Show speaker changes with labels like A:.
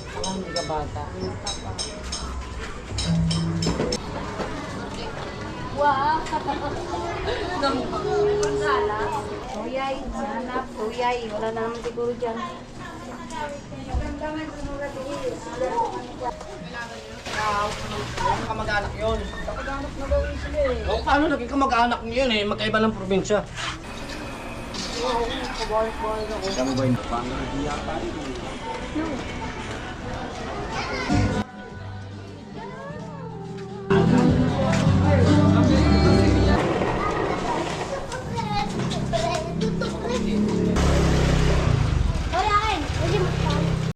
A: Saka hindi ka bata.
B: Wow! Tuyay, hanap, tuyay. Wala na naman siguro dyan.
C: Kamag-anak yun.
A: Kapag-anak na gawin sila eh.
C: O paano naging kamag-anak niyo yun eh? Magkaiba ng probinsya.
A: Oo, kabalik-balik ako.
C: Kamo ba yung